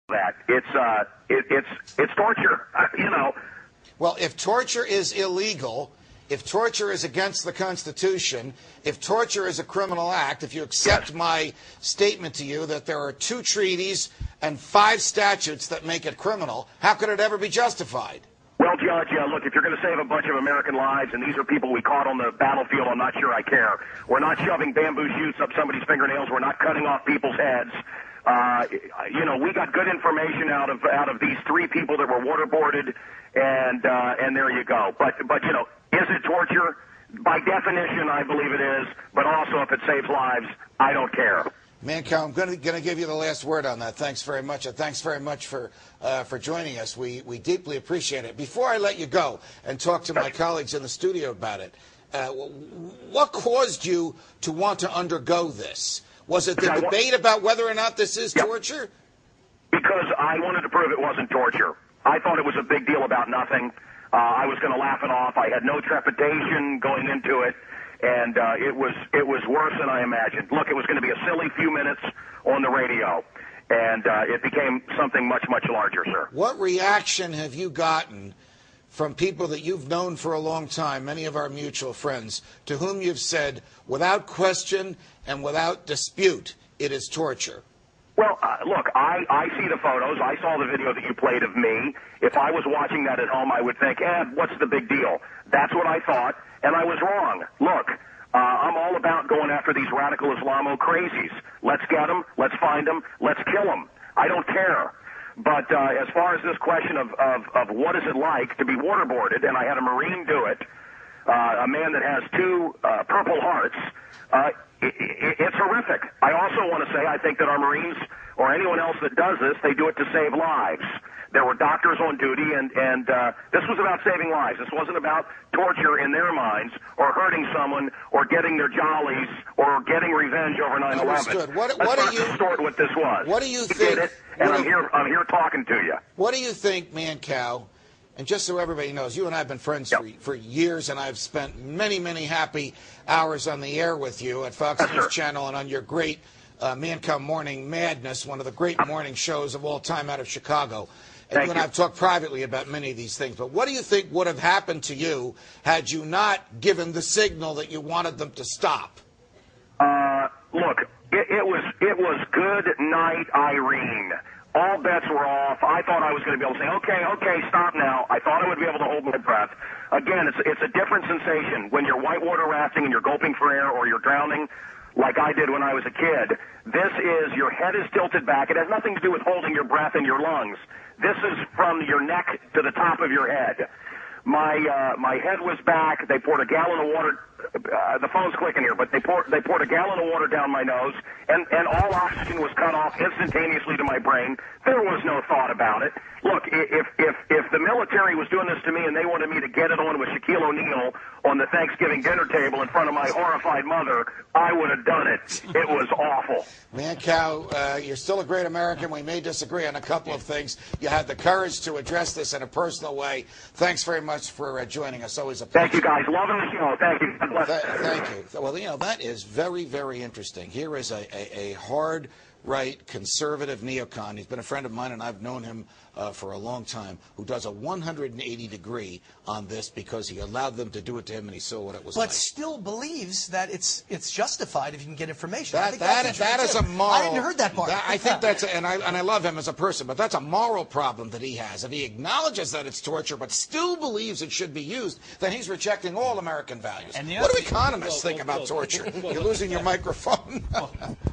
that. It's torture, you know. Well, if torture is illegal, if torture is against the Constitution, if torture is a criminal act, if you accept my statement to you that there are 2 treaties and 5 statutes that make it criminal, how could it ever be justified? Well, Judge, look, if you're going to save a bunch of American lives, and these are people we caught on the battlefield, I'm not sure I care. We're not shoving bamboo shoots up somebody's fingernails. We're not cutting off people's heads. You know, we got good information out of these 3 people that were waterboarded, and there you go. But you know, is it torture? By definition, I believe it is. But also, if it saves lives, I don't care. Mancow, I'm going to give you the last word on that. Thanks very much. And thanks very much for joining us. We deeply appreciate it. Before I let you go and talk to my colleagues in the studio about it, what caused you to want to undergo this? Was it the debate about whether or not this is torture? Because I wanted to prove it wasn't torture. I thought it was a big deal about nothing. I was going to laugh it off. I had no trepidation going into it. And it was worse than I imagined. Look, it was going to be a silly few minutes on the radio, and it became something much, much larger, sir. What reaction have you gotten from people that you've known for a long time, many of our mutual friends, to whom you've said, without question and without dispute, it is torture? Well, look, I see the photos. I saw the video that you played of me. If I was watching that at home, I would think, what's the big deal? That's what I thought. And I was wrong. Look, I'm all about going after these radical Islamo-crazies. Let's get them. Let's find them. Let's kill them. I don't care. But as far as this question of what is it like to be waterboarded, and I had a Marine do it, a man that has 2 Purple Hearts, it's horrific. I also want to say I think that our Marines or anyone else that does this, they do it to save lives. There were doctors on duty, and this was about saving lives. This wasn't about torture in their minds or hurting someone or getting their jollies or getting revenge over 9/11. Understood. What do you distort what this was? What do you think? Did it, and I'm here talking to you. What do you think, Mancow? And just so everybody knows, you and I have been friends for years, and I've spent many, many happy hours on the air with you at Fox News Channel and on your great Mancow Morning Madness, one of the great morning shows of all time out of Chicago. And you and I have talked privately about many of these things. But what do you think would have happened to you had you not given the signal that you wanted them to stop? Look, it was good night, Irene. All bets were off. I thought I was going to be able to say, okay, stop now. I thought I would be able to hold my breath. Again, it's a different sensation when you're whitewater rafting and you're gulping for air or you're drowning like I did when I was a kid. This is, your head is tilted back. It has nothing to do with holding your breath in your lungs. This is from your neck to the top of your head. My head was back. They poured a gallon of water. The phone's clicking here, but they poured a gallon of water down my nose, and all oxygen was cut off instantaneously to my brain. There was no thought about it. Look, if the military was doing this to me and they wanted me to get it on with Shaquille O'Neal on the Thanksgiving dinner table in front of my horrified mother, I would have done it. It was awful. Mancow, you're still a great American. We may disagree on a couple of things. You had the courage to address this in a personal way. Thanks very much for joining us. Always a pleasure. Thank you, guys. Loving the show. Thank you. Thank you. Well, you know, that is very, very interesting. Here is a hard right conservative neocon. He's been a friend of mine, and I've known him for a long time, who does a 180-degree on this because he allowed them to do it to him and he saw what it was like. But still believes that it's justified if you can get information. That is a moral. I hadn't heard that part. I think that's and I love him as a person, but that's a moral problem that he has. If he acknowledges that it's torture but still believes it should be used, then he's rejecting all American values. And what do economists think about torture? You're losing your microphone.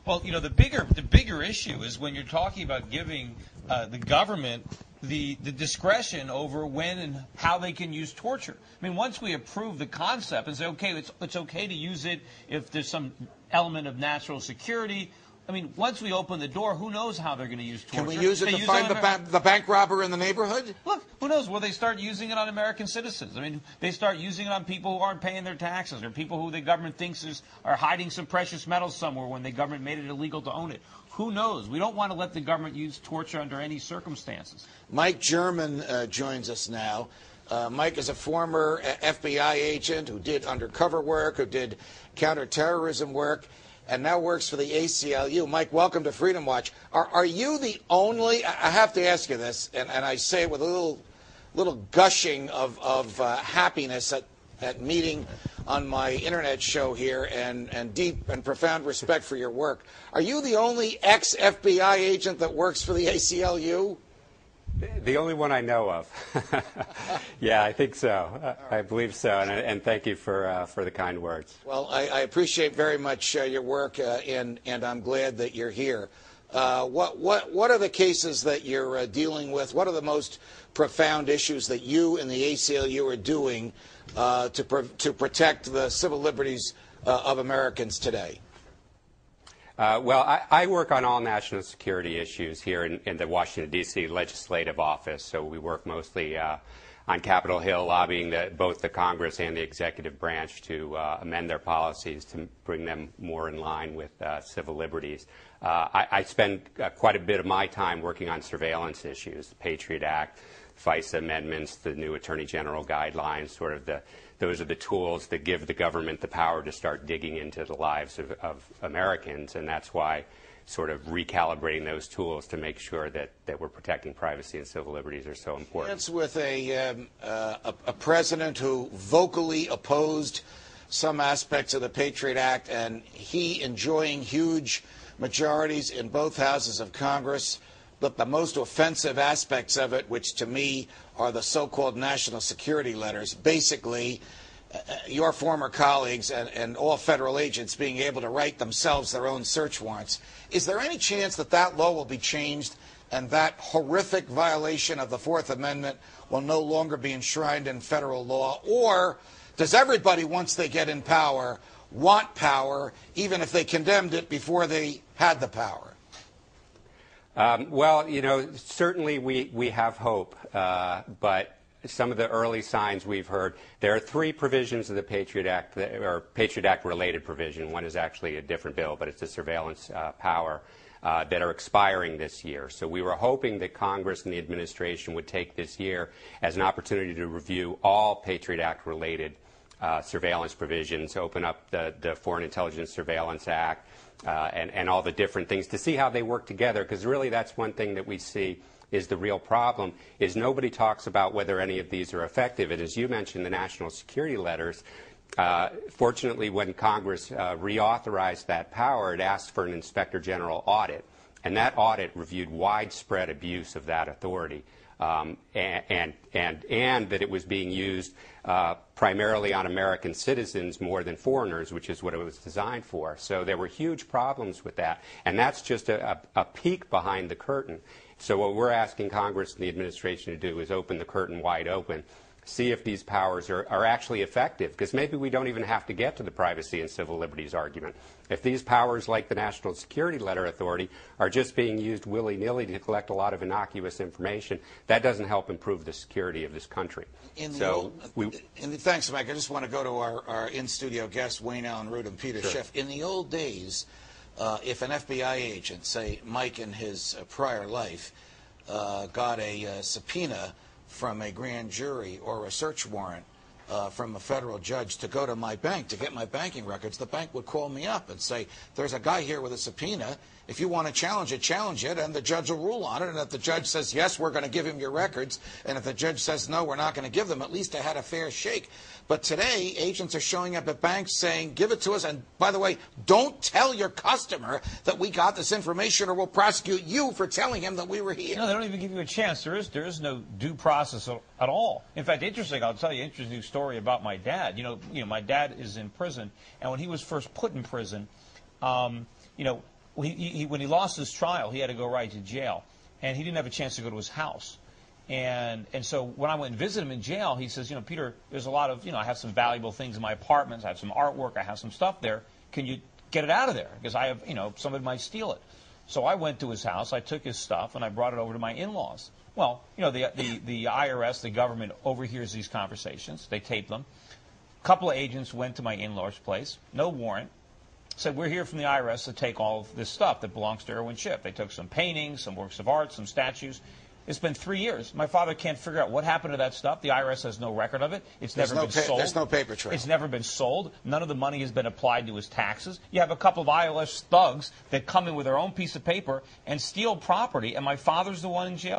Well, you know, the bigger issue is when you're talking about giving the government the discretion over when and how they can use torture. I mean, once we approve the concept and say, okay, it's okay to use it if there's some element of national security. I mean, once we open the door, who knows how they're going to use torture? Can we use it to find the bank robber in the neighborhood? Look, who knows? Will they start using it on American citizens? I mean, they start using it on people who aren't paying their taxes or people who the government thinks are hiding some precious metals somewhere when the government made it illegal to own it. Who knows? We don't want to let the government use torture under any circumstances. Mike German joins us now. Mike is a former FBI agent who did undercover work, who did counterterrorism work. and now works for the ACLU. Mike, welcome to Freedom Watch. Are you the only, I have to ask you this, and I say it with a little gushing of happiness at meeting on my internet show here and deep and profound respect for your work. Are you the only ex-FBI agent that works for the ACLU? The only one I know of. Yeah, I think so. I believe so, and thank you for the kind words. Well, I appreciate very much your work, and I'm glad that you're here. What are the cases that you're dealing with? What are the most profound issues that you and the ACLU are doing to protect the civil liberties of Americans today? Well, I work on all national security issues here in the Washington, D.C. legislative office. So we work mostly on Capitol Hill lobbying both the Congress and the executive branch to amend their policies to bring them more in line with civil liberties. I spend quite a bit of my time working on surveillance issues, the Patriot Act, FISA amendments, the new Attorney General guidelines, sort of those are the tools that give the government the power to start digging into the lives of Americans, and that's why sort of recalibrating those tools to make sure that we're protecting privacy and civil liberties are so important. It's with a president who vocally opposed some aspects of the Patriot Act, and he enjoying huge majorities in both houses of Congress. But the most offensive aspects of it, which to me are the so-called national security letters, basically your former colleagues and all federal agents being able to write themselves their own search warrants. Is there any chance that that law will be changed and that horrific violation of the Fourth Amendment will no longer be enshrined in federal law? Or does everybody, once they get in power, want power, even if they condemned it before they had the power? Well, you know, certainly we have hope, but some of the early signs we've heard, there are three provisions of the Patriot Act, or Patriot Act-related provision. One is actually a different bill, but it's a surveillance power that are expiring this year. So we were hoping that Congress and the administration would take this year as an opportunity to review all Patriot Act-related surveillance provisions, open up the Foreign Intelligence Surveillance Act, and all the different things to see how they work together, because really that's one thing that we see is the real problem, is nobody talks about whether any of these are effective. And as you mentioned, the national security letters, fortunately when Congress reauthorized that power, it asked for an inspector general audit. And that audit reviewed widespread abuse of that authority. And that it was being used primarily on American citizens more than foreigners, which is what it was designed for. So there were huge problems with that, and that's just a peek behind the curtain. So what we're asking Congress and the administration to do is open the curtain wide open, see if these powers are actually effective, because maybe we don't even have to get to the privacy and civil liberties argument. If these powers, like the National Security Letter Authority, are just being used willy-nilly to collect a lot of innocuous information, that doesn't help improve the security of this country. Thanks, Mike. I just want to go to our in-studio guests, Wayne Allen Root and Peter Schiff. In the old days, if an FBI agent, say Mike in his prior life, got a subpoena from a grand jury or a search warrant from a federal judge to go to my bank to get my banking records, the bank would call me up and say, there's a guy here with a subpoena. If you want to challenge it, and the judge will rule on it. And if the judge says, yes, we're going to give him your records, and if the judge says, no, we're not going to give them, at least I had a fair shake. But today, agents are showing up at banks saying, give it to us. And by the way, don't tell your customer that we got this information or we'll prosecute you for telling him that we were here. No, they don't even give you a chance. There is no due process at all. In fact, interesting, I'll tell you an interesting story about my dad. You know, my dad is in prison, and when he was first put in prison, when he lost his trial, he had to go right to jail, and he didn't have a chance to go to his house. And so when I went and visited him in jail, he says, Peter, there's a lot of, I have some valuable things in my apartments. I have some artwork. I have some stuff there. Can you get it out of there? Because I have, somebody might steal it. So I went to his house. I took his stuff, and I brought it over to my in-laws. Well, the IRS, the government, overhears these conversations. They tape them. A couple of agents went to my in-laws' place. No warrant. Said, we're here from the IRS to take all of this stuff that belongs to Irwin Schiff. They took some paintings, some works of art, some statues. It's been 3 years. My father can't figure out what happened to that stuff. The IRS has no record of it. It's never been sold. There's no paper trail. It's never been sold. None of the money has been applied to his taxes. You have a couple of IRS thugs that come in with their own piece of paper and steal property, and my father's the one in jail.